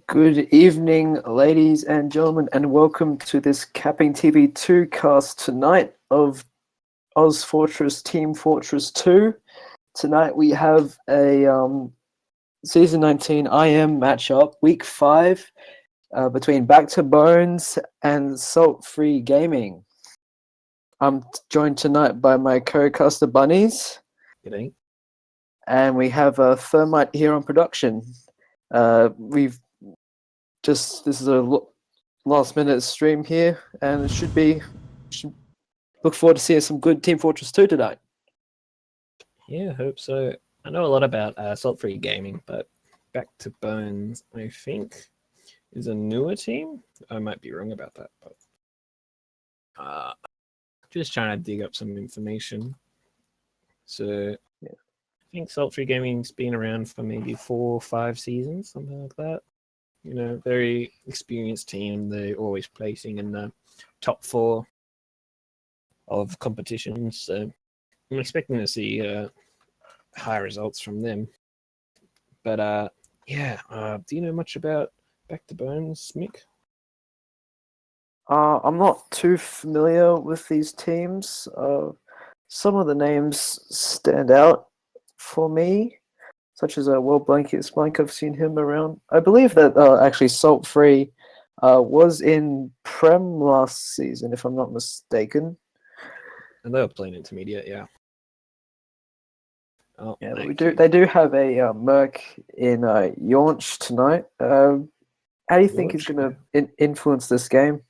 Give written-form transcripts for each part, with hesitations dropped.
Good evening, ladies and gentlemen, and welcome to this CappingTV 2 cast tonight of ozfortress Team Fortress 2. Tonight we have a Season 19 IM matchup, Week 5, between Back to Bones and Salt Free Gaming. I'm joined tonight by my co-caster Bunneez. Good evening. And we have Thermite here on production. This is a last minute stream here, and it should look forward to seeing some good Team Fortress 2 tonight. Yeah, I hope so. I know a lot about Salt Free Gaming, but Back to Bones, I think, is a newer team. I might be wrong about that, but just trying to dig up some information. So yeah. I think Salt Free Gaming's been around for maybe 4 or 5 seasons, something like that. You know, very experienced team. They're always placing in the top 4 of competitions. So I'm expecting to see high results from them. But do you know much about Back to Bones, Mick? I'm not too familiar with these teams. Some of the names stand out for me, such as World Blankets Blank. I've seen him around. I believe that actually Salt Free was in Prem last season, if I'm not mistaken. And they were playing intermediate, yeah. Oh, yeah, they do have a Merc in Yaunch tonight. How do you think he's going to influence this game?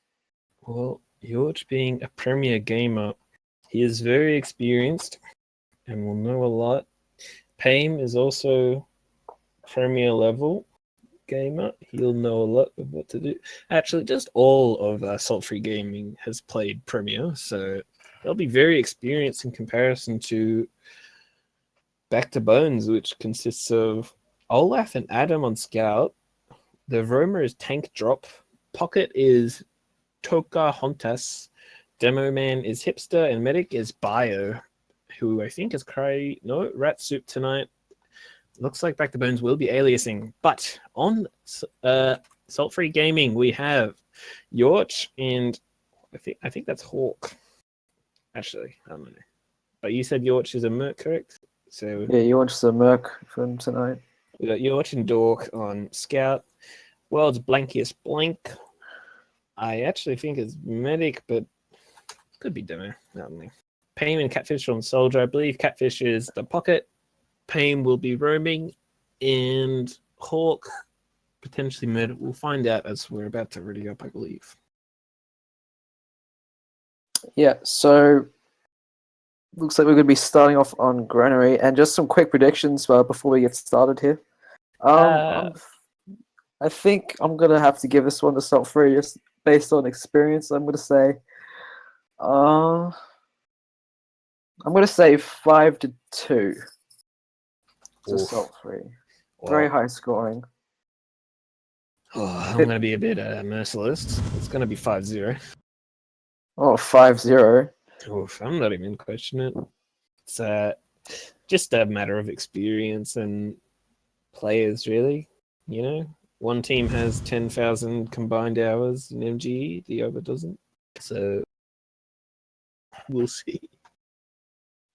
Well, Yaunch being a premier gamer, he is very experienced and will know a lot. Payne is also premier level gamer. He'll know a lot of what to do. Actually, just all of Salt Free Gaming has played premier, so they'll be very experienced in comparison to Back to Bones, which consists of Olaf and Adam on Scout. The Roma is Tank Drop. Pocket is Toka Hontas. Demo Man is Hipster, and Medic is Bio, who I think is Rat Soup tonight. Looks like Back to Bones will be aliasing. But on Salt Free Gaming, we have Yorch and I think that's Hawk. Actually, I don't know. But you said Yorch is a Merc, correct? So yeah, Yorch is a Merc from tonight. We got Yorch and Dork on Scout. World's Blankiest Blank. I actually think it's Medic, but could be Demo. I don't know. Payne and Catfish on Soldier. I believe Catfish is the Pocket. Payne will be roaming, and Hawk potentially mid. We'll find out as we're about to ready up, I believe. Yeah, so looks like we're going to be starting off on Granary, and just some quick predictions before we get started here. I think I'm going to have to give this one to Salt Free just based on experience. I'm going to say 5-2 to Salt Free. Wow. Very high scoring. Oh, I'm going to be a bit merciless. It's going to be 5-0. Oh, 5-0. Oof, I'm not even questioning it. It's just a matter of experience and players, really. You know, one team has 10,000 combined hours in MGE, the other doesn't. So we'll see.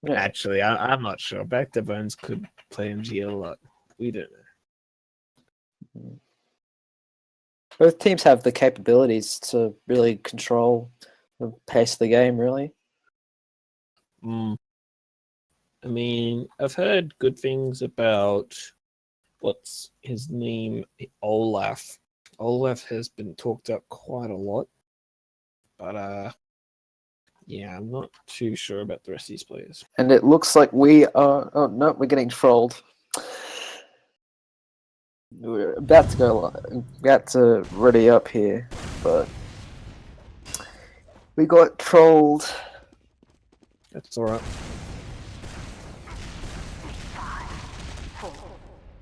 Yeah. Actually, I'm not sure. Back to Bones could play MGE a lot. We don't know. Both teams have the capabilities to really control the pace of the game, really. I mean, I've heard good things about what's his name, Olaf. Olaf has been talked up quite a lot, but yeah, I'm not too sure about the rest of these players. And it looks like we are. Oh no, we're getting trolled. We're about to ready up here, but we got trolled. That's all right. 5, 4,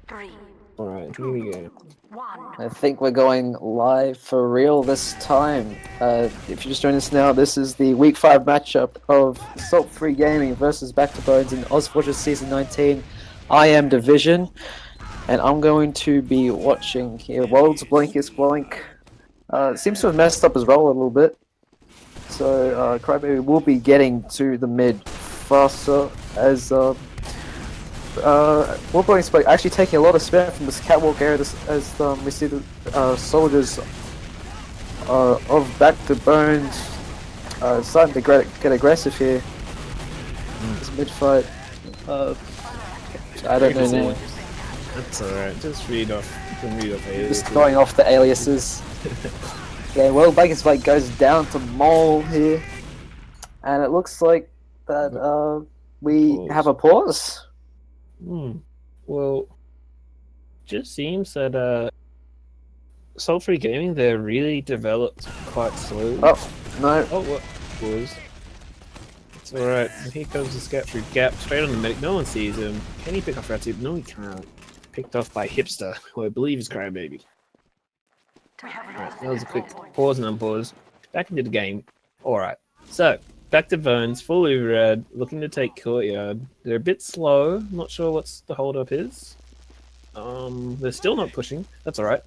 3. All right, here we go. 1. I think we're going live for real this time. If you're just joining us now, this is the Week 5 matchup of Salt Free Gaming versus Back to Bones in ozfortress Season 19 IM Division. and I'm going to be watching here. World's Blankest Blank seems to have messed up his roll a little bit, so Crybaby will be getting to the mid faster as World Blankest Blank actually taking a lot of spare from this catwalk area as we see the soldiers of Back to Bones starting to get aggressive here. This mid fight. I don't know now. That's alright, just read off. You can read off aliases. Just going off the aliases. Yeah, World Blankest Blank goes down to Mole here. And it looks like that we have a pause. Well, just seems that Soul Free Gaming there really developed quite slowly. Oh, no. Oh, what was? It's alright. And here comes the scout through gap, straight on the medic. No one sees him. Can he pick off Ratsup? No, he can't. Picked off by Hipster, who I believe is Crybaby. Alright, that was a quick pause and unpause. Back into the game. Alright, so back to Bones, full override, looking to take Courtyard. They're a bit slow, not sure what's the hold up is. They're still not pushing, that's alright.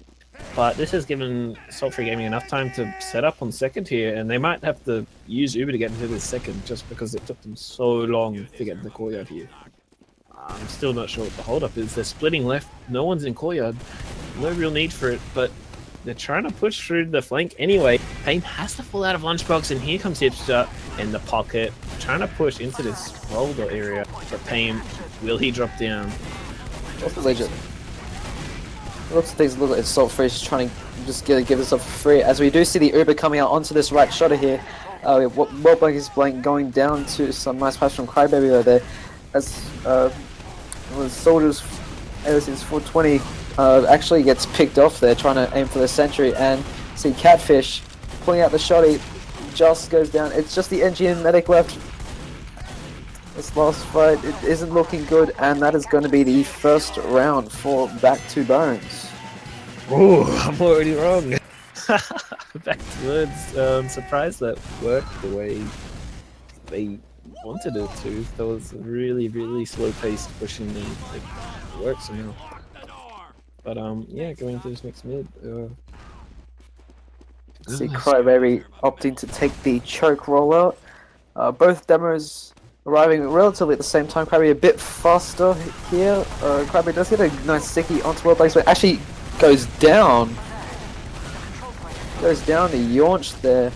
But this has given Soul Free Gaming enough time to set up on second here, and they might have to use Uber to get into this second just because it took them so long to get into the Courtyard here. I'm still not sure what the hold up is. They're splitting left, no one's in Courtyard, no real need for it, but they're trying to push through the flank anyway. Pain has to fall out of Lunchbox, and here comes Hipster in the pocket, trying to push into this roller area. But Pain, will he drop down? What's the legend? It looks like things look like Salt Free is trying to just give this up for free. As we do see the Uber coming out onto this right shotter here. World Blankest Blank going down to some nice pass from Crybaby over there. As the soldiers, ever since 420, actually gets picked off there, trying to aim for the sentry, and see Catfish pulling out the shotty, just goes down. It's just the NGN medic left. This last fight, it isn't looking good, and that is going to be the first round for Back to Bones. Oh, I'm already wrong. Back to words. I'm surprised that worked the way they wanted it to. That was a really, really slow-paced pushing, and it worked somehow. But yeah, going to this next mid. See Crybaby opting to take the choke rollout. Both demos arriving relatively at the same time. Crybaby a bit faster here. Crybaby does get a nice sticky onto World Blankest, but actually goes down. Goes down to Yaunch there.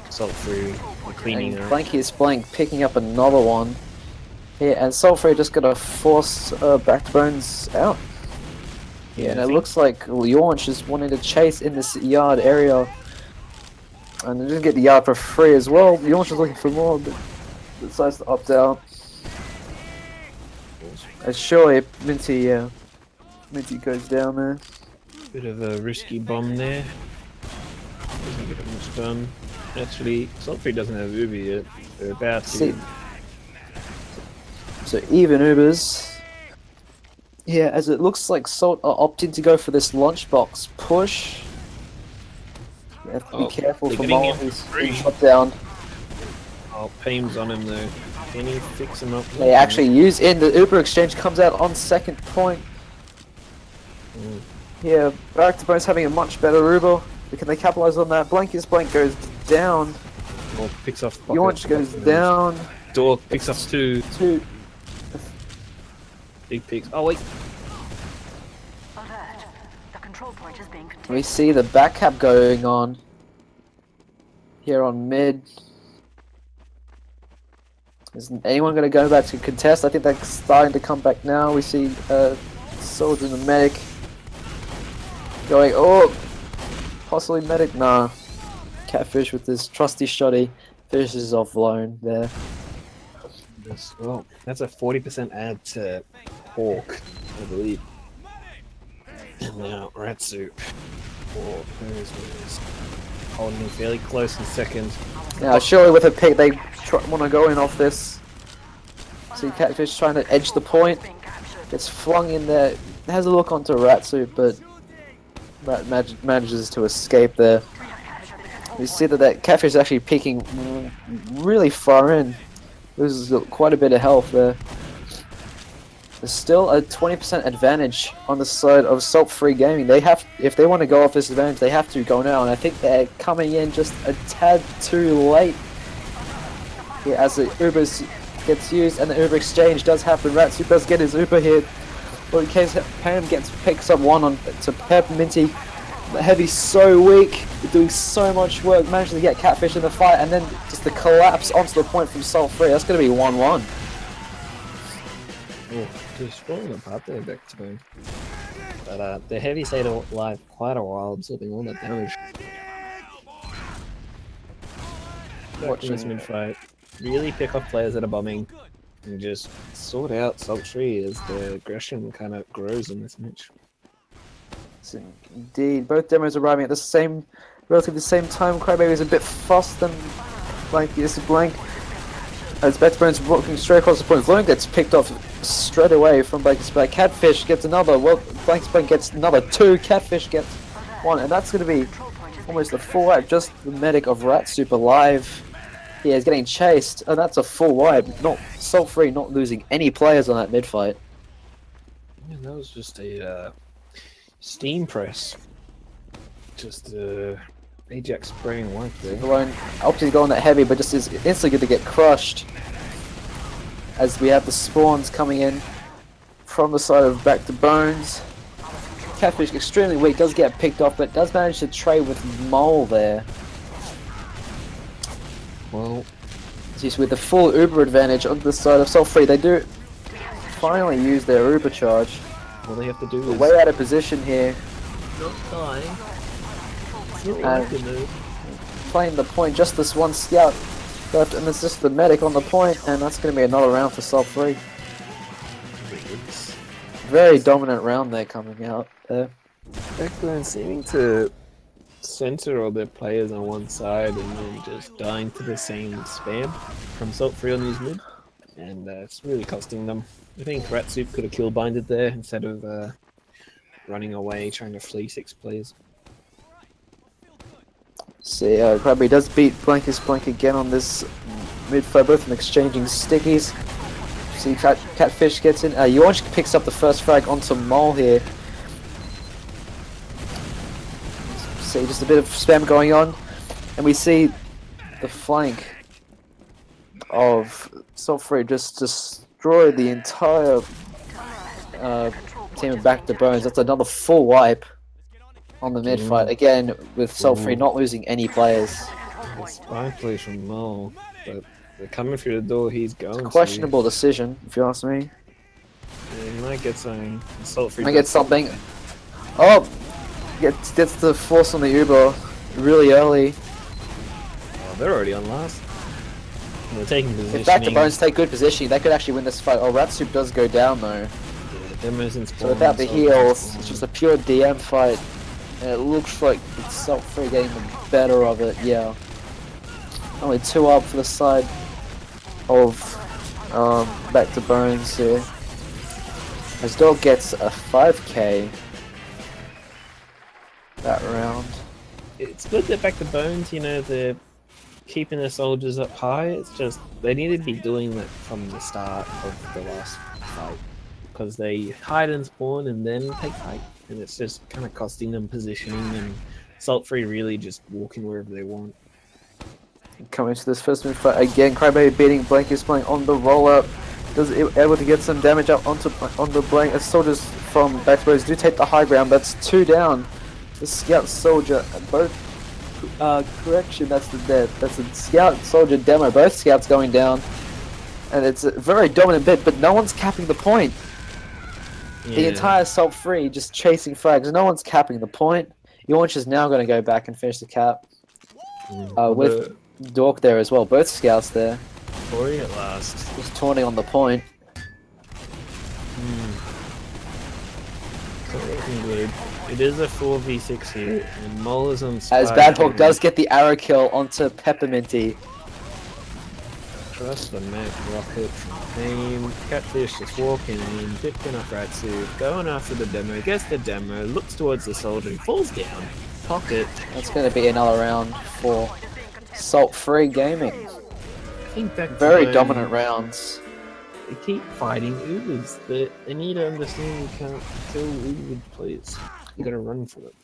Salt Free cleaning and Blankest Blank picking up another one here, and Salt Free just gonna force Back to Bones out. Yeah, and it looks like Yaunch is wanting to chase in this yard area. And they just get the yard for free as well. Yaunch is looking for more, but decides to opt out. And surely Minty goes down there. Bit of a risky bomb there. Doesn't get much done. Actually, Saltfree doesn't have Uber yet. They're about to. See. So even Ubers. Yeah, as it looks like Salt are opting to go for this lunchbox push. You have to be careful for Mole, who's shot down. Oh, Paim's on him though. Can he fix him up? They actually use in the Uber exchange, comes out on second point. Yeah, Back to Bones having a much better Uber. Can they capitalize on that? Blankest Blank goes down. Oh, picks off. Yaunch goes down. Dork picks off two. Big picks. Oh wait. Alert. The control point is being contained. We see the back cap going on here on mid. Isn't anyone going to go back to contest? I think they're starting to come back now. We see Soldier and the medic going, oh, possibly medic. Nah, Catfish with this trusty shotty finishes off lone there. Well, that's a 40% add to Hawk, I believe. And now Ratsup. Where's holding him fairly close in second. Now, surely with a pick, they want to go in off this. See Catfish trying to edge the point. Gets flung in there. Has a look onto Ratsup, but manages to escape there. We see that Catfish is actually peeking really far in. Loses quite a bit of health there. There's still a 20% advantage on the side of Salt-Free Gaming. They have, if they want to go off this advantage, they have to go now, and I think they're coming in just a tad too late. Yeah, as the Ubers gets used and the Uber exchange does happen. Ratsup does get his Uber here. But in case Pam picks up one on to Pepperminty. The Heavy's so weak, doing so much work, managing to get Catfish in the fight, and then just the collapse onto the point from Salt-Free. That's going to be 1-1. Oh, just falling apart there, back to me. But the Heavy stayed alive quite a while, absorbing all that damage. Watching this mid-fight, really pick off players that are bombing, and just sort out Salt-Free as the aggression kind of grows in this match. Indeed, both demos arriving at the same, relatively the same time. Crybaby is a bit faster than Blank is Blank. As Betterbone's walking straight across the point, Blank gets picked off straight away from Blank's Blank. Catfish gets another. Well, Blank's Blank gets another 2. Catfish gets 1, and that's going to be almost a full wipe. Just the medic of Ratsup alive. He is getting chased, and that's a full wipe. Not Salt-Free, not losing any players on that mid fight. Yeah, that was just a steam press. Just Ajax spraying white there. Alone, opting to go on that Heavy, but just is instantly going to get crushed. As we have the spawns coming in from the side of Back to Bones. Catfish extremely weak, does get picked off, but does manage to trade with Mole there. Well, just with the full Uber advantage on the side of Salt-Free, they do finally use their Uber charge. all they have to do is Way out of position here. not dying. Playing the point, just this one scout left, and it's just the medic on the point, and that's going to be another round for Salt-Free. Very dominant round there coming out there. Backburn seeming to center all their players on one side and then just dying to the same spam from Salt-Free on his mid, and it's really costing them. I think Ratsup could have kill binded there instead of running away trying to flee 6 players. See, Krabby does beat Blankest Blank again on this mid-fight, both of them exchanging stickies. See, Catfish gets in. Yorch picks up the first frag onto Mole here. See, just a bit of spam going on, and we see the flank of Salt-Free just destroy the entire team of Back to Bones. That's another full wipe on the mid fight again, with Salt-Free not losing any players. Spy play from Mole, but they're coming through the door. He's going. Questionable decision, if you ask me. Yeah, he might get something. Salt-Free Might get something. Oh, gets the force on the Uber really early. Oh, they're already on last. And they're taking position. If Back to Bones take good position, they could actually win this fight. Oh, Ratsup does go down though. Yeah, Demo's in spawn, So without the Salt-Free's heals, spawn. it's just a pure DM fight. And it looks like it's Salt-Free getting the better of it, yeah. Only 2 up for the side of Back to Bones here. As Dog gets a 5k that round. It's good that Back to Bones, you know, they're keeping their soldiers up high. It's just they need to be doing that from the start of the last fight, because they hide and spawn and then take fight, and it's just kind of costing them positioning, and Salt-Free really just walking wherever they want. Coming to this first move fight again, Crybaby beating Blankest Blank on the rollout. Does able to get some damage up on the Blank as soldiers from Back to Bones do take the high ground. That's 2 down. The Scout Soldier, both correction, that's the Scout Soldier demo, both Scouts going down. And it's a very dominant bit, but no one's capping the point. Yeah. The entire Salt-Free just chasing frags, no one's capping the point. Yorch is now going to go back and finish the cap. With Dork there as well, both Scouts there. Ori at last. Just taunting on the point. So looking good. It is a 4v6 here, and Mole is on spy. As Badhawk does get the arrow kill onto Pepperminty. Trust the Mac rocket from Aim. Catfish just walking in, picking up Ratsup, going after the demo, gets the demo, looks towards the soldier, falls down, pocket. That's going to be another round for Salt-Free Gaming. I think Back to Very Bones- dominant rounds. They keep fighting Ubers. They need to understand you can't kill Uber players. You gotta run for it.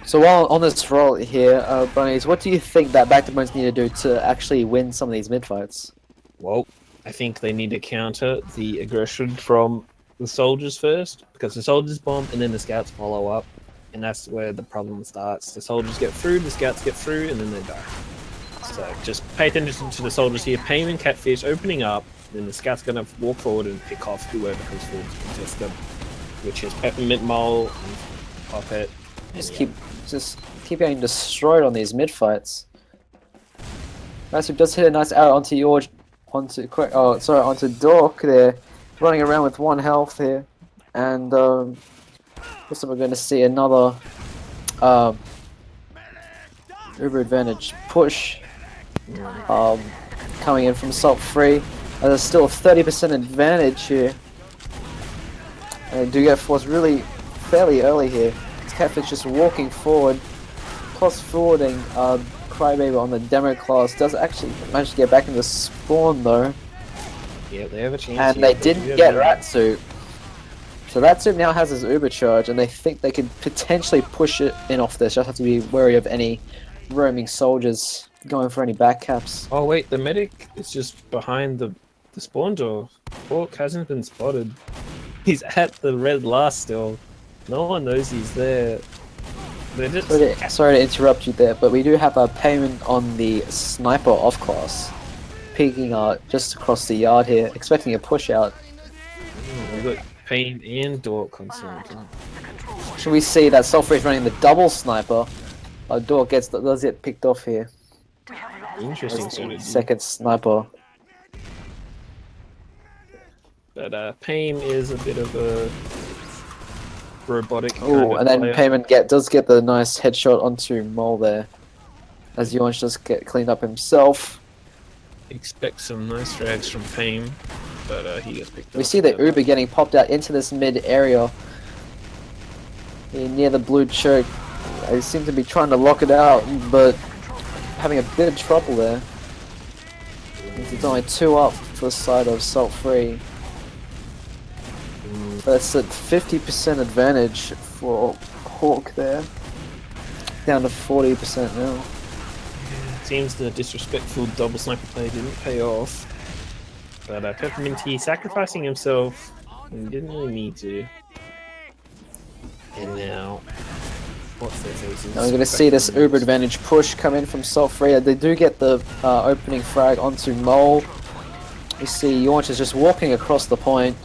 So while on this roll here, Bunneez, what do you think that Backbones need to do to actually win some of these mid fights? Well, I think they need to counter the aggression from the soldiers first, because the soldiers bomb and then the scouts follow up, and that's where the problem starts. The soldiers get through, the scouts get through, and then they die. So just pay attention to the soldiers here. Pain and Catfish opening up, then the scout's gonna walk forward and pick off whoever comes forward to contest them, which is Peppermint Mole and Puppet. Just keep getting destroyed on these mid fights. Massive does hit a nice arrow onto onto Dork there, running around with 1 health here, and looks like we're going to see another Uber advantage push coming in from Salt Free. There's still a 30% advantage here, and they do get forced really fairly early here. Catfish just walking forward, plus forwarding. Crybaby on the demo class does actually manage to get back into spawn though. Yeah, they have a chance. And they didn't get Ratsup. So Ratsup now has his Uber charge, and they think they could potentially push it in off this. Just have to be wary of any roaming soldiers going for any back caps. Oh wait, the medic is just behind the spawn door. Hawk hasn't been spotted. He's at the red last still. No one knows he's there. Sorry to interrupt you there, but we do have a payment on the sniper off class, peeking just across the yard here, expecting a push out. We've got Pain and Dork concerned. Should we see that Sulfur is running the double sniper? Dork does get picked off here. Interesting strategy. Second sniper. But Pain is a bit of a robotic. Oh, and then Payment does get the nice headshot onto Mole there, as Yonch just get cleaned up himself. Expect some nice drags from Pain, but he gets picked up. We see the Uber getting popped out into this mid area near the blue choke. They seem to be trying to lock it out, but having a bit of trouble there. It's only 2 up for the side of Salt Free. That's at 50% advantage for Hawk there. Down to 40% now. Seems the disrespectful double sniper play didn't pay off. But Pepperminty sacrificing himself, and didn't really need to. And now, what's their faces? Now we're going to see this Uber advantage push come in from Salt Free. They do get the opening frag onto Mole. You see Yaunch is just walking across the point.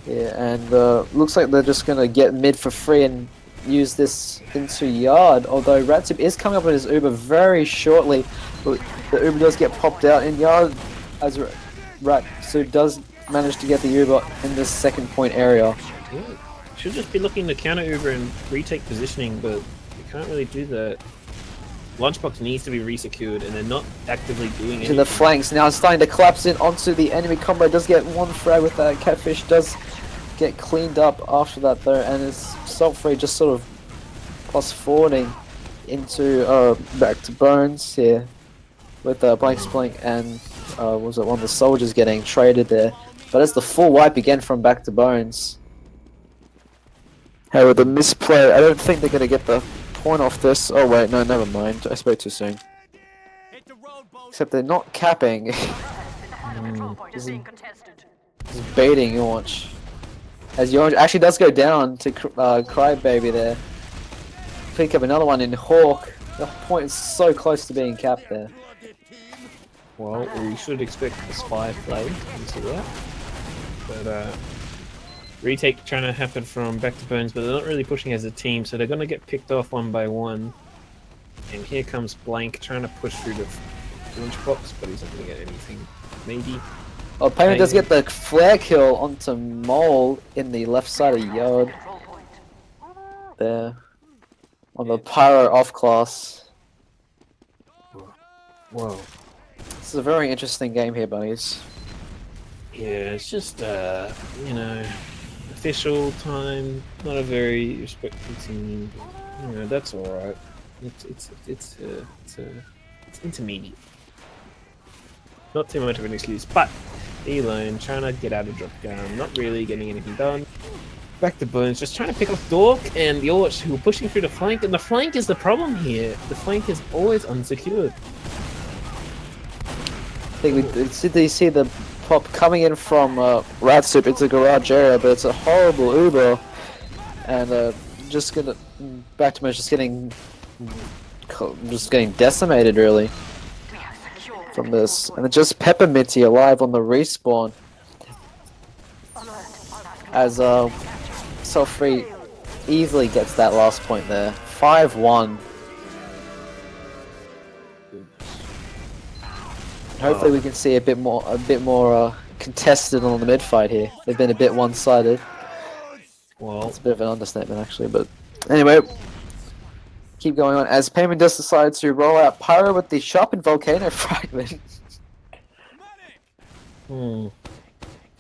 Yeah, and looks like they're just going to get mid for free and use this into yard. Although Ratsup is coming up with his Uber very shortly. But the Uber does get popped out in yard as Ratsup does manage to get the Uber in this second point area. Yeah. Should just be looking to counter Uber and retake positioning, but you can't really do that. Lunchbox needs to be resecured, and they're not actively doing anything. To the flanks now, starting to collapse in onto the enemy combo. Does get 1 frag with that. Catfish does get cleaned up after that though, and it's Salt Free just sort of plus forwarding into back to Bones here with Blank Splink and was it one of the soldiers getting traded there. But it's the full wipe again from back to Bones. Hey, with the misplay, I don't think they're going to get the point off this. Oh wait, no, never mind. I spoke too soon. Except they're not capping. Just baiting Yaunch. As Yaunch actually does go down to Crybaby there. Pick up another one in Hawk. The point is so close to being capped there. Well, we should expect a spy play into that. But retake trying to happen from back to Bones, but they're not really pushing as a team, so they're going to get picked off one by one. And here comes Blank trying to push through the lunchbox, but he's not going to get anything. Maybe. Oh, Payment does get the flare kill onto Mole in the left side of yard. There. On the Pyro off class. Whoa. This is a very interesting game here, Bunneez. Yeah, it's just, you know, official time, not a very respectful team. But, you know, that's alright. It's intermediate. not too much of an excuse, but D-Lone trying to get out of drop down, not really getting anything done. Back to Bunneez, just trying to pick off Dork and Yorch, who are pushing through the flank, and the flank is the problem here. The flank is always unsecured. I think we see the pop coming in from Ratsup into garage area, but it's a horrible Uber, and just gonna back to just getting decimated really from this, and it's just Pepperminty alive on the respawn as Self-Free easily gets that last point there. 5-1. Hopefully we can see a bit more contested on the mid fight here. They've been a bit one-sided. Well, that's a bit of an understatement actually, but anyway, keep going on as Payman just decides to roll out Pyro with the sharpened volcano fragment.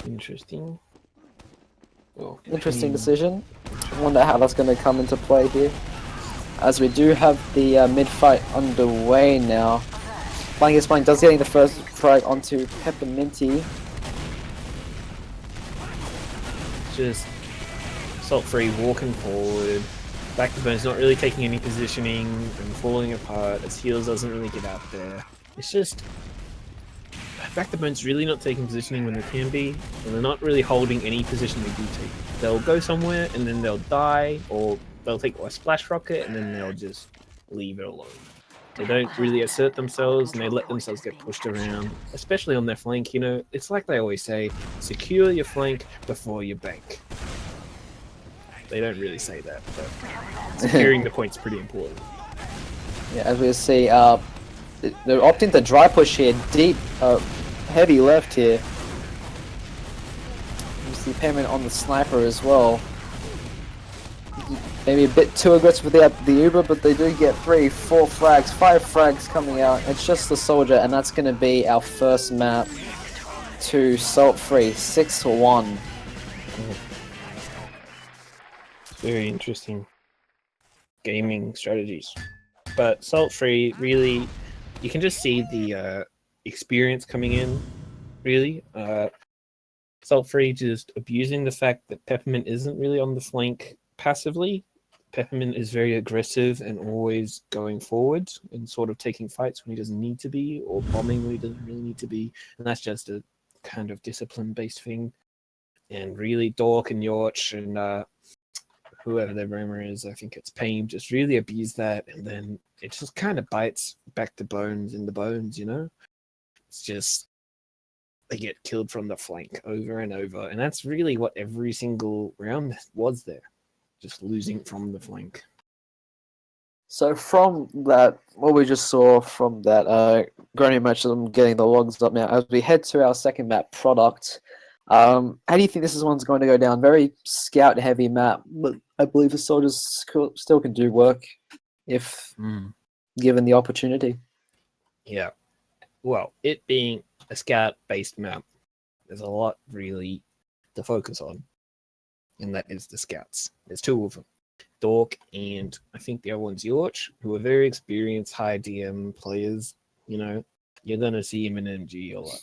Interesting. Well, interesting decision. I wonder how that's going to come into play here, as we do have the mid fight underway now. Blanket's Blank does getting the first frag onto Pepperminty. Just Salt-Free walking forward. Back to Bunneez not really taking any positioning and falling apart as Heels doesn't really get out there. It's just Back to Bunneez really not taking positioning when they can be, and they're not really holding any position they do take. They'll go somewhere and then they'll die, or they'll take a splash rocket and then they'll just leave it alone. They don't really assert themselves and they let themselves get pushed around, especially on their flank. You know, it's like they always say, secure your flank before you bank. They don't really say that, but securing the point's pretty important. Yeah, as we see, they're opting to dry push here, deep, heavy left here. You see Payment on the sniper as well. Maybe a bit too aggressive without the Uber, but they do get 3, 4 frags, 5 frags coming out. It's just the soldier, and that's going to be our first map to Salt-Free, 6-1. Very interesting gaming strategies. But Salt-Free, really, you can just see the experience coming in, really. Salt-Free just abusing the fact that Peppermint isn't really on the flank passively. Peppermint is very aggressive and always going forward and sort of taking fights when he doesn't need to be, or bombing when he doesn't really need to be. And that's just a kind of discipline-based thing. And really, Dork and Yorch and whoever their roamer is, I think it's Payne, just really abuse that, and then it just kind of bites back to Bones in the bones, you know? It's just, they get killed from the flank over and over, and that's really what every single round was there, just losing from the flank. So from that, what we just saw from that Granny match, I'm getting the logs up now, as we head to our second map, Product. How do you think this one's going to go down? Very scout-heavy map, but I believe the soldiers still can do work if given the opportunity. Yeah. Well, it being a scout-based map, there's a lot really to focus on, and that is the scouts. There's 2 of them, Dork and I think the other one's Yorch, who are very experienced high DM players. You know, you're going to see him in MG a lot.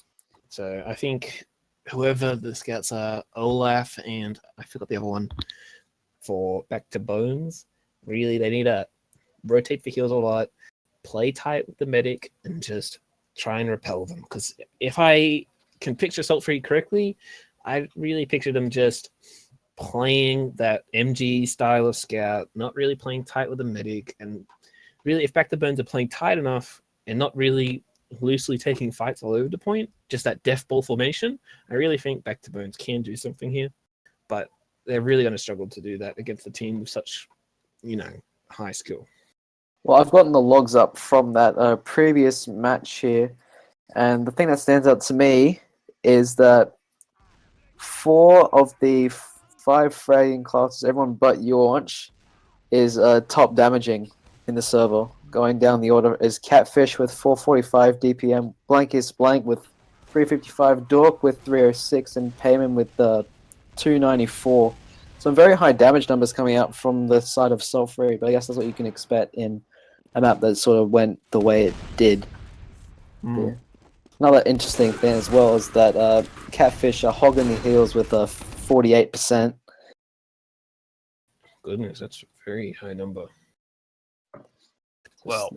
So I think whoever the scouts are, Olaf and I forgot the other one for Back to Bones, really they need to rotate the heals a lot, play tight with the medic, and just try and repel them. Because if I can picture Salt-Free correctly, I really picture them just playing that MG style of scout, not really playing tight with the medic. And really, if Back to Bones are playing tight enough and not really loosely taking fights all over the point, just that death ball formation, I really think Back to Bones can do something here. But they're really going to struggle to do that against a team with such, you know, high skill. Well, I've gotten the logs up from that previous match here, and the thing that stands out to me is that 4 of the 5 fragging classes, everyone but Yorch, is top damaging in the server. Going down the order is Catfish with 445 DPM, Blankest Blank with 355, Dork with 306, and Payman with 294. Some very high damage numbers coming out from the side of Salt-Free, but I guess that's what you can expect in a map that sort of went the way it did. Yeah. Another interesting thing as well is that Catfish are hogging the heels with a 48%. Goodness, that's a very high number. Well,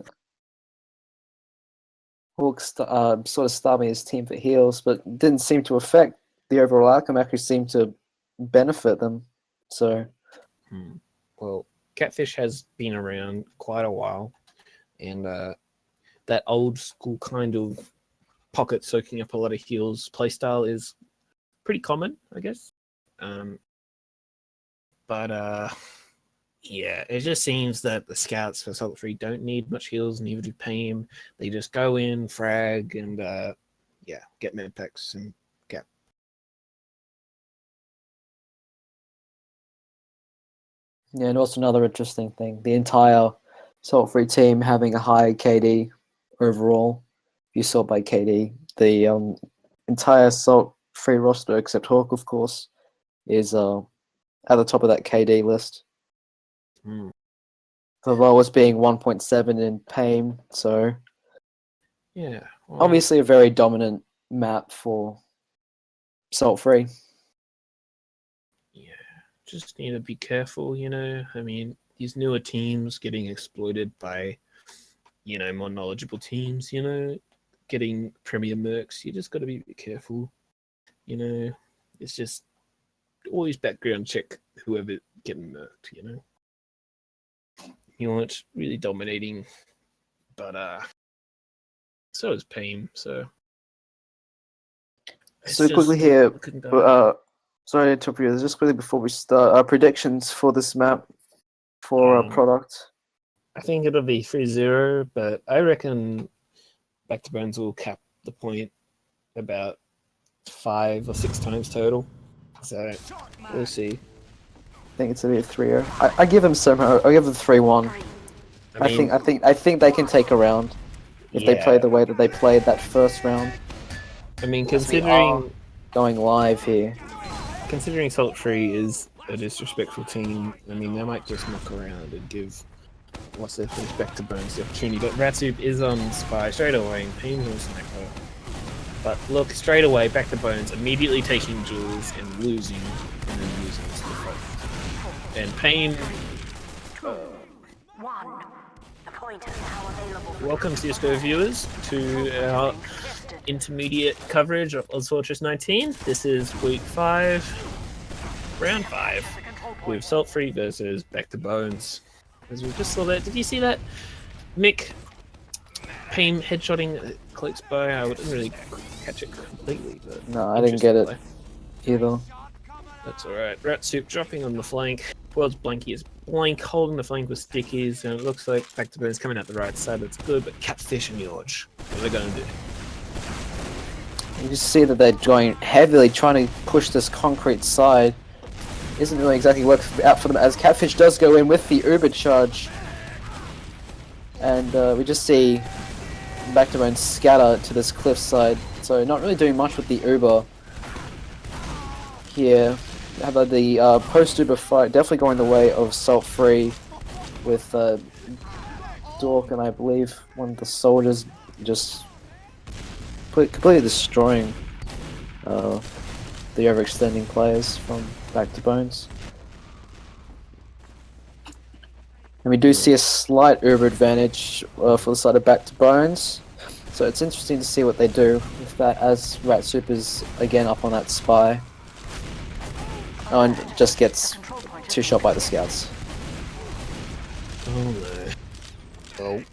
Hawk sort of starving his team for heals, but didn't seem to affect the overall outcome. Actually, seemed to benefit them. So, well, Catfish has been around quite a while, and that old school kind of pocket soaking up a lot of heals playstyle is pretty common, I guess. But yeah, it just seems that the scouts for Salt 3 don't need much heals, neither do Payne. They just go in, frag, and yeah, get med packs and get. yeah, and also another interesting thing: the entire Salt Free team having a high KD overall. If you sort by KD, the entire Salt Free roster, except Hawk, of course, is at the top of that KD list. The lowest being 1.7 in Payne, so Yeah, well, obviously a very dominant map for Salt Free. yeah, just need to be careful, you know. I mean, these newer teams getting exploited by, you know, more knowledgeable teams, you know, getting premier mercs. You just got to be careful, you know. It's just always background check whoever getting merked, you know. You aren't really dominating, but so is Payne. So Quickly here, sorry to interrupt you. Just quickly before we start, our predictions for this map for our product. I think it'll be 3-0, but I reckon Back to Bones will cap the point about 5 or 6 times total. So we'll see. I think it's a bit 3-0. I give them some. I give them 3-1. I think they can take a round if they play the way that they played that first round. I mean, considering going live here, considering Salt Free is a disrespectful team, I mean they might just muck around and give what's their face Back to Bones the opportunity. But Ratsup is on Spy straight away, and Payne's on Sniper. But look, straight away, Back to Bones, immediately taking duels and losing, and then losing to the fight. And Payne. Welcome, CSGO viewers, to our intermediate coverage of ozfortress 19. This is week 5, round 5, with Salt Free versus Back to Bones. As we just saw that, did you see that? Mick Payne headshotting Cloak's bow. I didn't really catch it completely, but no, I didn't get it either. That's alright. Ratsup dropping on the flank. World's Blanky is blank, holding the flank with stickies, and it looks like Back to Bones coming out the right side. That's good, but Catfish and George, what are they going to do? You just see that they're going heavily trying to push this concrete side. Isn't really exactly working out for them, as Catfish does go in with the Uber charge. And we just see Back to Bones scatter to this cliffside. So not really doing much with the Uber here. How about the post-Uber fight? Definitely going the way of Salt Free with Dork and I believe one of the soldiers just completely destroying the overextending players from Back to Bones. And we do see a slight Uber advantage for the side of Back to Bones. So it's interesting to see what they do with that, as Ratsup is again up on that spy. Oh, and just gets 2-shot by the scouts. Oh no. Oh.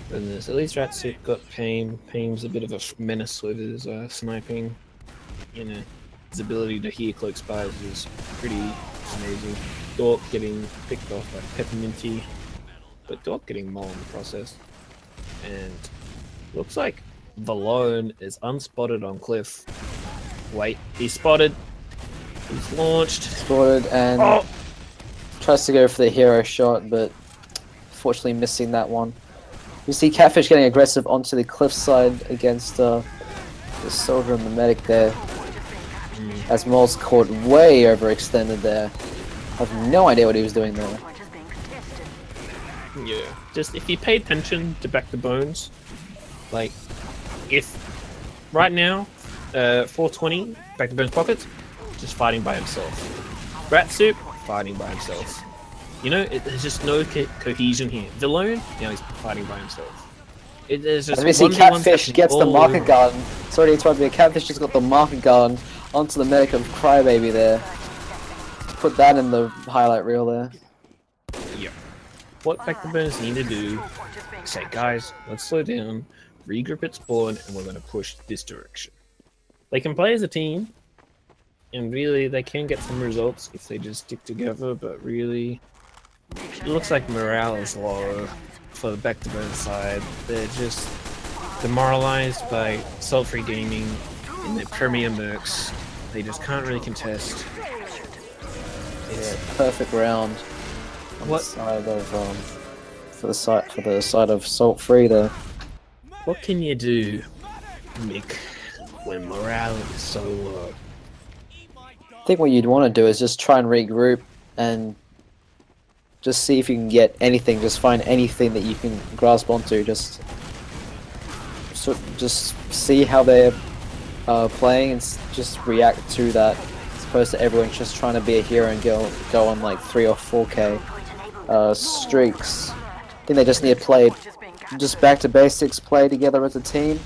Goodness, at least Ratsup got Payne. Payne's a bit of a menace with his sniping. You know, his ability to hear cloak spies is pretty amazing. Dork getting picked off by Pepperminty, but Dork getting more in the process. And looks like Valone is unspotted on Cliff. Wait, he's spotted. He's launched. Spotted and tries to go for the hero shot, but fortunately missing that one. You see Catfish getting aggressive onto the cliffside against the soldier and the medic there. As Mole's caught way overextended there. I have no idea what he was doing there. Yeah, just if you pay attention to Back to Bones, Like, if right now, 420 back to Burns Pockets, just fighting by himself. Rat Soup fighting by himself. You know, there's just no cohesion here. Vilone, now he's fighting by himself. There's just As we see, 1v1s Catfish happening gets the all market over. gun. Sorry to interrupt you. Catfish just got the market gun onto the medic of Crybaby there. Put that in the highlight reel there. Yep. What Back to Burns need to do is say, guys, let's slow down, regroup at spawn, and we're going to push this direction. They can play as a team, and really they can get some results if they just stick together, but really, it looks like morale is low for the Back to Burns side. They're just demoralized by Salt-Free Gaming in their premier mercs. They just can't really contest. Yeah, perfect round on What? the side of for the side of Salt-Free there. What can you do, Mick, when morale is so low? I think what you'd want to do is just try and regroup and just see if you can get anything. Just find anything that you can grasp onto. Just see how they're playing and just react to that, as opposed to everyone just trying to be a hero and go on like 3 or 4k streaks. I think they just need to play just back to basics, play together as a team.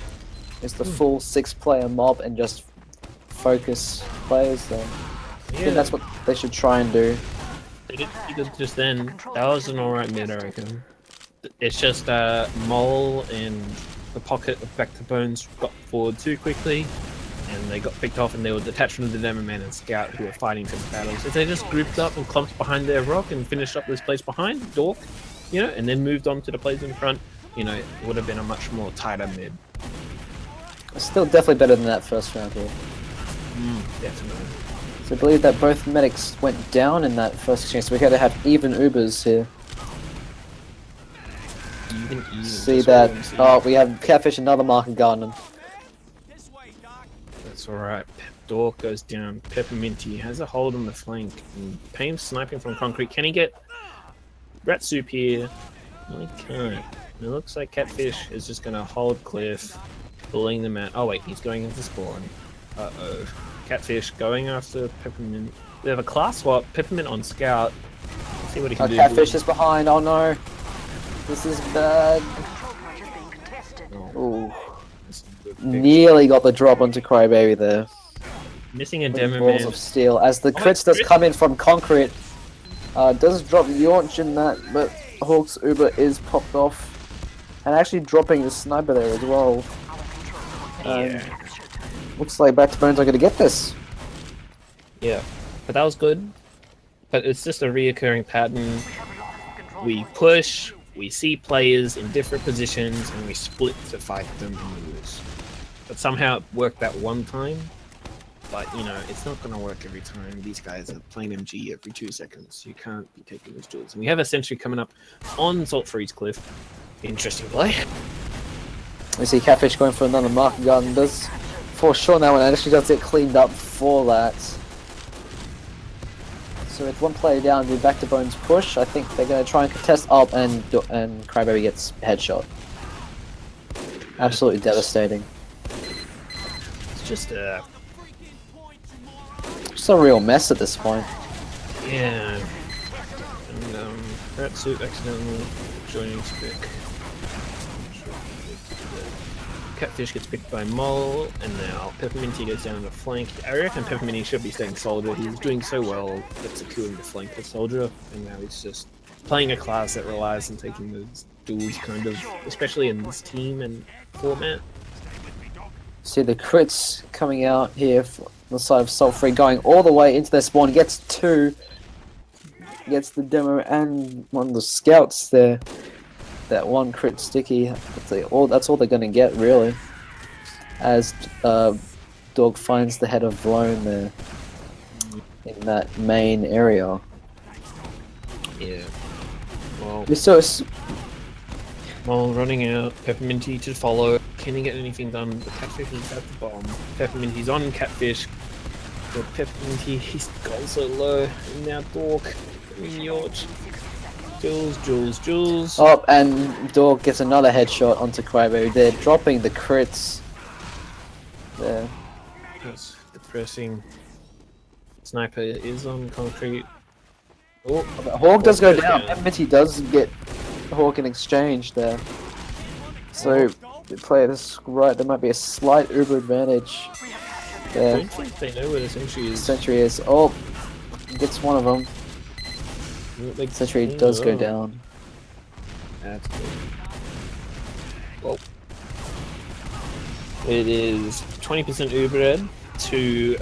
It's the full 6-player mob and just focus players. So I think that's what they should try and do. They did pretty good just then. That was an alright mid, I reckon. It's just Mole and the pocket of Back to Bones got forward too quickly, and they got picked off, and they were detached from the Demo Man and Scout who were fighting for the battles. If they just grouped up and clumped behind their rock and finished up this place behind, Dork, you know, and then moved on to the plays in front, you know, it would have been a much more tighter mid. It's still definitely better than that first round here. Definitely. So I believe that both medics went down in that first exchange, so we got to have even Ubers here. Even See that? Oh, we have Catfish, another market garden. That's alright. Dork goes down. Pepperminty has a hold on the flank. And Paim's sniping from concrete. Can he get Rat Soup here? No, he can't. It looks like Catfish is just going to hold Cliff, bullying them out. Oh wait, he's going into spawn. Uh-oh. Catfish going after Peppermint. We have a class swap. Peppermint on Scout. Let's see what he can do. Catfish is behind. Oh no. This is bad. Ooh. Nearly got the drop onto Crybaby there. Missing a With Demo balls Man. of steel. As the crits does come in from concrete. Does drop Yaunch in that, but Hawk's Uber is popped off. And actually dropping the sniper there as well. Yeah. Looks like Back to Bones are going to get this. Yeah. But that was good. But it's just a reoccurring pattern. We push, we see players in different positions, and we split to fight them and lose. But somehow it worked that one time. But, you know, it's not going to work every time. These guys are playing MG every 2 seconds. You can't be taking those duels. And we have a sentry coming up on Salt-Free's cliff. Interesting play. We see Catfish going for another market gun. Does for sure now, and actually does get cleaned up for that. So with one player down, do Back to Bones push. I think they're going to try and contest up, and Crybaby gets headshot. Absolutely devastating. It's just a... It's a real mess at this point. Yeah. And, Rat Suit accidentally joining Spick. Catfish gets picked by Mole, and now Pepperminty goes down on the flank. I reckon Pepperminty should be staying Soldier. He was doing so well at securing the flank as Soldier, and now he's just playing a class that relies on taking those duels, kind of, especially in this team and format. See the crits coming out here from the side of Salt-Free, going all the way into their spawn. Gets 2. Gets the Demo and one of the Scouts there. That one crit sticky. That's all they're going to get, really. As Dog finds the head of Vlone there. In that main area. Yeah. Well, So Mole running out, Pepperminty to follow. Can he get anything done? The Catfish is at the bottom. Pepperminty's on Catfish. But Pepperminty, he's gone so low. And now Dork. Yaunch. Jules. Oh, and Dork gets another headshot onto Crybaby. They're dropping the crits. There. That's depressing. Sniper is on concrete. Oh, Hawk does go down. down. Mitty does get Hawk in exchange there. So, the player this right, there might be a slight Uber advantage I there. don't think they know where the sentry is. Sentry is. Oh, gets one of them. Like, Sentry does go down. That's good. Well, it is 20% Uber ed to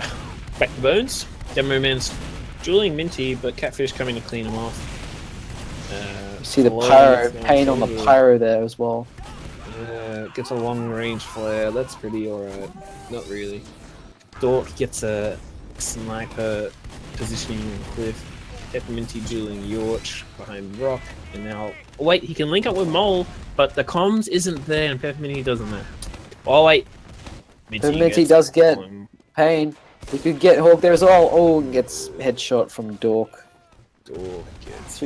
Back the Bones. Demo Man's dueling Minty, but Catfish coming to clean him off. You see the Alone pyro, is now pain on the Silver. pyro there as well. Gets a long range flare. That's pretty alright. Not really. Dork gets a sniper positioning on the cliff. Pepperminty dueling Yorch behind Rock. And now, oh wait, he can link up with Mole, but the comms isn't there and Pepperminty doesn't know. Oh wait. Minty does get pain. He could get Hawk there as well. Oh, gets headshot from Dork. Dork gets.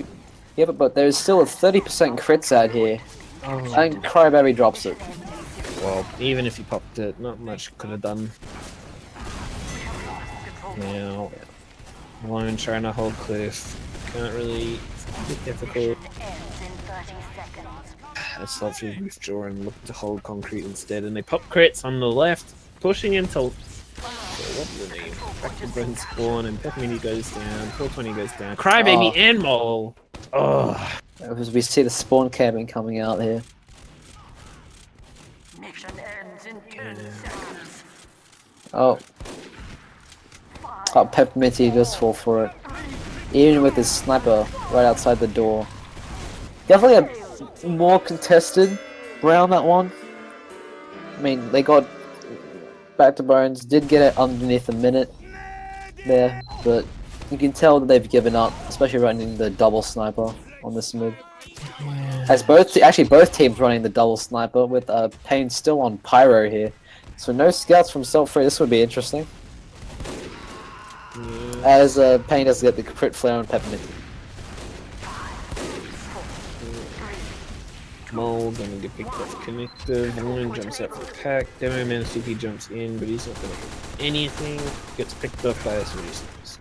Yeah, but there's still a 30% crits out here. Oh, And Crybaby drops it. well, even if he popped it, not much could have done. Now, Alone trying to hold cliff. Can't really. It's a bit difficult. Assault will withdraw and look to hold concrete instead, and they pop crits on the left, pushing into. What's the name? Back to Brent spawn, and Peppermini goes down. 420 goes down. Crybaby and Mole. Oh. As we see the spawn camping coming out here. Mission ends in 10 seconds. Oh. Oh, Pepperminty does fall for it. Even with his sniper right outside the door. Definitely a more contested round, that one. I mean, they got Back to Bones, did get it underneath a minute there, but you can tell that they've given up, especially running the double sniper on this mid. As both teams running the double sniper with Pain still on Pyro here. So no scouts from Self Free, this would be interesting. As Pain does get the crit flare on Peppermint. Mole gonna get picked up connected. Balloon jumps out for the pack. Demo Man CP jumps in, but he's not gonna hit anything. Gets picked up by some reasons.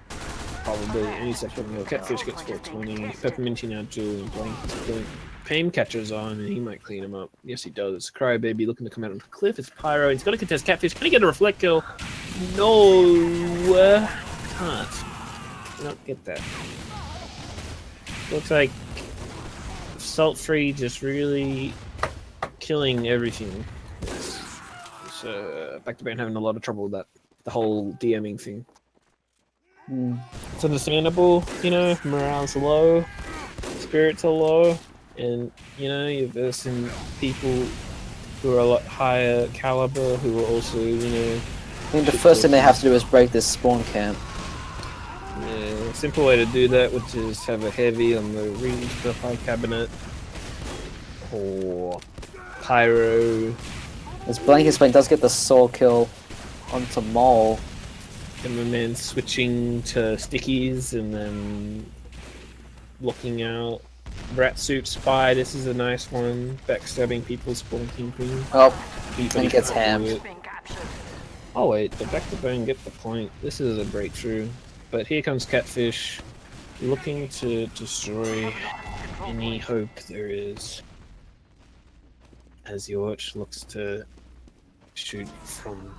Probably any second. Catfish gets 420. Pepperminty now duel and Blank. Pain catches on and he might clean him up. Yes, he does. Crybaby looking to come out on the cliff. It's Pyro. He's got to contest Catfish. Can he get a reflect kill? No. Can't. Not get that. Looks like Salt Free just really killing everything. So Back to Band having a lot of trouble with that. The whole DMing thing. It's understandable, you know, morale's low, spirits are low, and you know, you're versing people who are a lot higher caliber who are also, you know. I think the first thing they have to do is break this spawn camp. Yeah, simple way to do that, which is have a heavy on the reach, the high cabinet, or Pyro. As Blanket Splane does get the soul kill onto Mole. And then switching to stickies and then looking out. Rat Soup Spy, this is a nice one. Backstabbing people, spawn king queen. Oh, and he gets hammed. Oh wait, the Back to Bone get the point. This is a breakthrough. But here comes Catfish, looking to destroy any hope there is. As Yorch looks to shoot from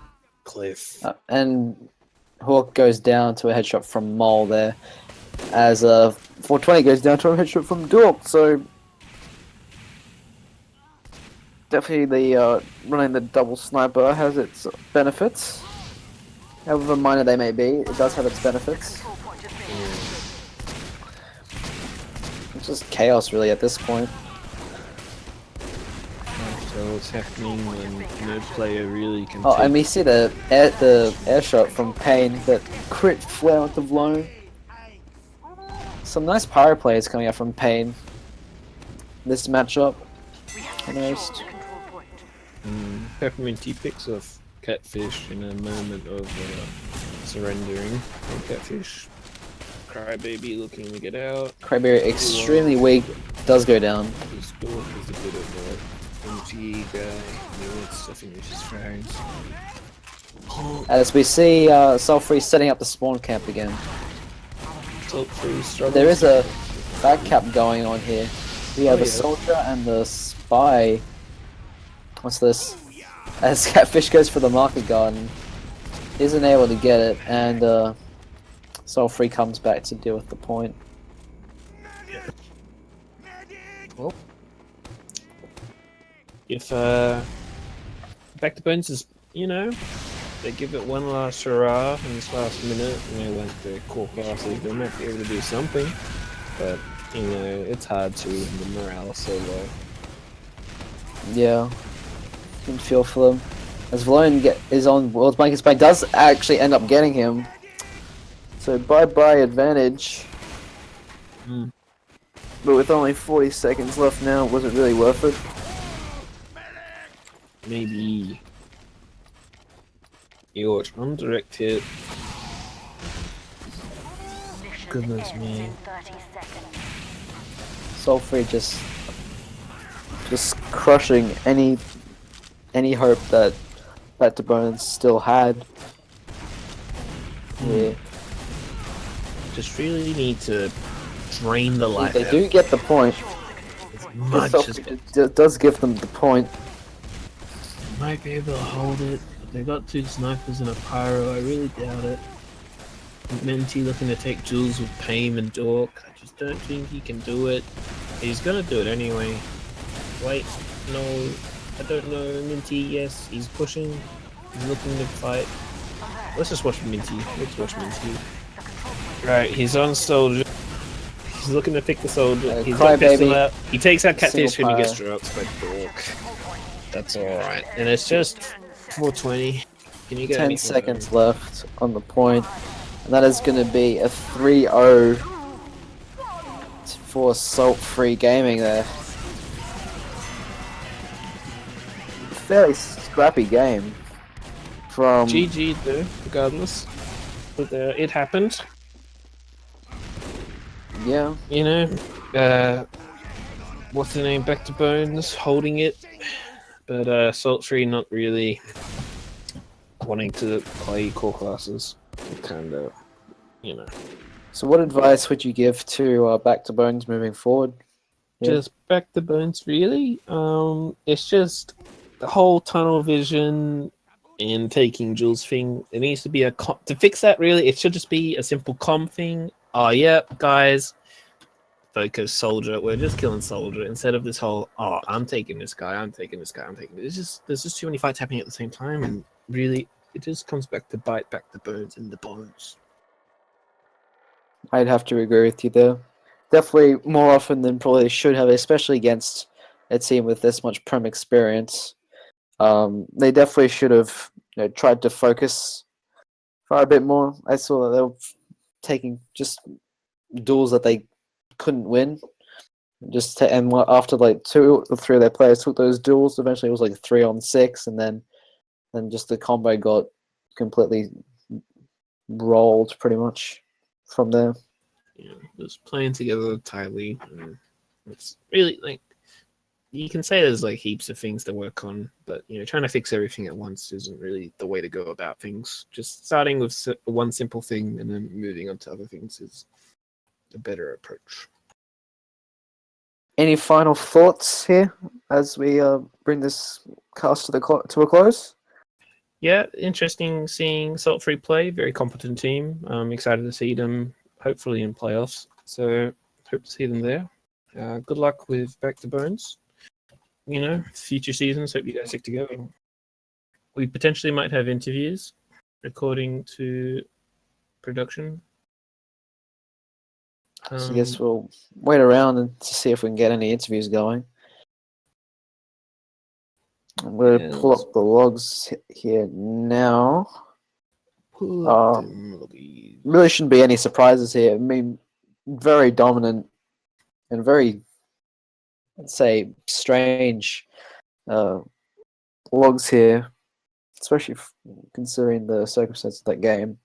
cliff. And Hawk goes down to a headshot from Mole there. As 420 goes down to a headshot from Dork, so definitely the running the double sniper has its benefits. However minor they may be, it does have its benefits. It's just chaos really at this point. So what's happening when no player really can Oh, and we see the air shot from Pain, that crit flare onto Vlone. Some nice pyro players coming out from Pain. This matchup, almost. Pepperminty picks off Catfish in a moment of surrendering. And Catfish Crybaby looking to get out. Cryberry extremely weak, does go down. This Dork is a bit of a MG guy. He wants to finish his frags. As we see Sulfree setting up the spawn camp again. There is a back cap going on here. We have a soldier and the spy. What's this? As Catfish goes for the market garden, isn't able to get it, and Sulfree comes back to deal with the point. Well, if Back to Bones is, they give it one last hurrah in this last minute, and they went the core classes, they might be able to do something, but it's hard to when the morale is so low. Yeah, can feel for them. As Valone is on World's Blanket Spike, does actually end up getting him. So bye-bye advantage. But with only 40 seconds left now, was it really worth it? Maybe. York undirect hit. Goodness me. Sulfree just crushing any hope that Back to Bones still had. Yeah. Just really need to drain the life. They do get the point. As much as It does give them the point. might be able to hold it, but they got 2 snipers and a pyro. I really doubt it. Menti looking to take Jules with Pame and Dork. I just don't think he can do it. He's gonna do it anyway. Wait, no, I don't know. Minty, yes, he's pushing. He's looking to fight. Let's just watch Minty. Let's watch Minty. Right, he's on soldier. He's looking to pick the soldier. He's got pistol out. He takes out Catfish and he gets dropped by Dork. That's alright. And it's just 420. Can you get 10 seconds left on the point. And that is going to be a 3-0 for Salt-Free Gaming there. Fairly scrappy game from GG though, regardless. But it happened. Yeah. What's the name? Back to Bones holding it, but Salt-Free not really wanting to play core classes. Kind of, So what advice would you give to Back to Bones moving forward? Yeah. Just Back to Bones, really. It's just the whole tunnel vision and taking Jules thing. It needs to be to fix that. Really, it should just be a simple comm thing. Oh yeah, guys, focus soldier. We're just killing soldier instead of this whole. Oh, I'm taking this guy. I'm taking this guy. I'm taking. It's just there's just too many fights happening at the same time, and really, it just comes back to bite Back to Bones in the bones. I'd have to agree with you there. Definitely more often than probably they should have, especially against a team with this much Prem experience. They definitely should have tried to focus for a bit more. I saw that they were taking just duels that they couldn't win. And after like 2 or 3 of their players took those duels, eventually it was like 3-on-6, and then just the combo got completely rolled pretty much from there. Yeah, just playing together tightly. It's really like you can say there's like heaps of things to work on, but trying to fix everything at once isn't really the way to go about things. Just starting with one simple thing and then moving on to other things is a better approach. Any final thoughts here as we bring this cast to a close? Yeah, interesting seeing Salt-Free play. Very competent team. I'm excited to see them hopefully in playoffs. So hope to see them there. Good luck with Back to Bones. Future seasons. Hope you guys stick together. We potentially might have interviews according to production. So I guess we'll wait around and to see if we can get any interviews going. I'm going to pull up the logs here now. Really shouldn't be any surprises here. I mean, very dominant and very, let's say, strange logs here, especially considering the circumstances of that game.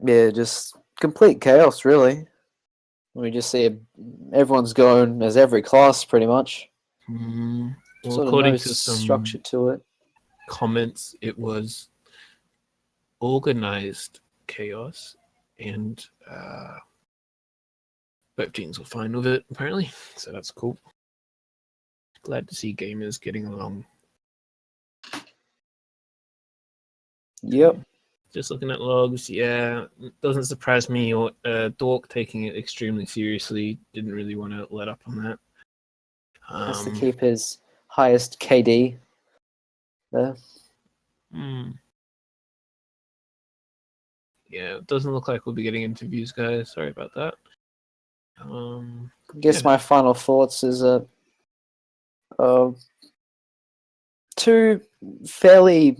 Yeah, just complete chaos, really. We just see everyone's going as every class, pretty much. Well, Sort of according no to structure some to it. comments, it was organized chaos, and both teams were fine with it, apparently. So that's cool. Glad to see gamers getting along. Yep. Just looking at logs, yeah, doesn't surprise me. Or Dork taking it extremely seriously. Didn't really want to let up on that. Has to keep his highest KD there. Yeah, it doesn't look like we'll be getting interviews, guys. Sorry about that. I guess yeah. my final thoughts is two fairly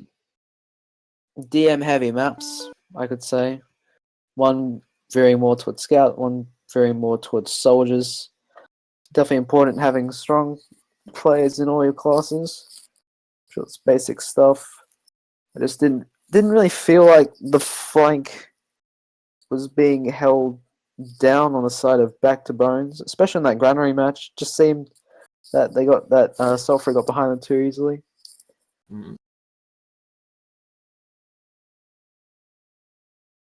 DM heavy maps, I could say. One veering more towards scout, one veering more towards soldiers. Definitely important having strong players in all your classes. Sure, it's basic stuff. I just didn't really feel like the flank was being held down on the side of Back to Bones, especially in that granary match. Just seemed that they got that Sulfur got behind them too easily.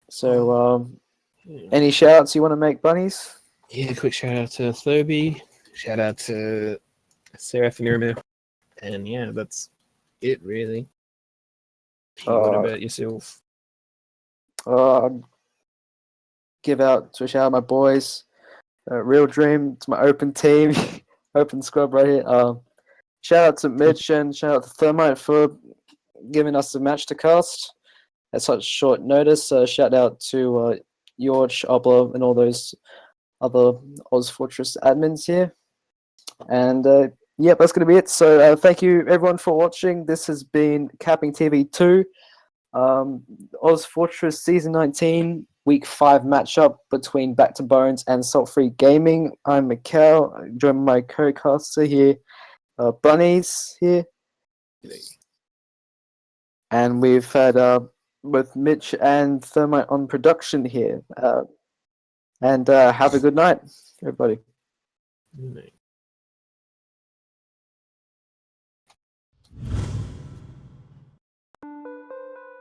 So, any shout-outs you want to make, Bunneez? Yeah, quick shout out to Thurby. Shout out to Seraph and Irma. And yeah, that's it, really. What about yourself? Give out to a shout out my boys. Real Dream, it's my open team, open squad right here. Shout out to Mitch and shout out to Thermite for giving us the match to cast at such short notice. Shout out to George, Obla, and all those other ozfortress admins here. And yeah, that's going to be it. So thank you everyone for watching. This has been CappingTV 2. ozfortress Season 19, Week 5 matchup between Back to Bones and Salt Free Gaming. I'm Mikcow, joined my co-caster here, Bunneez here. And we've had with Mitch and Thermite on production here. And have a good night, everybody. Good night.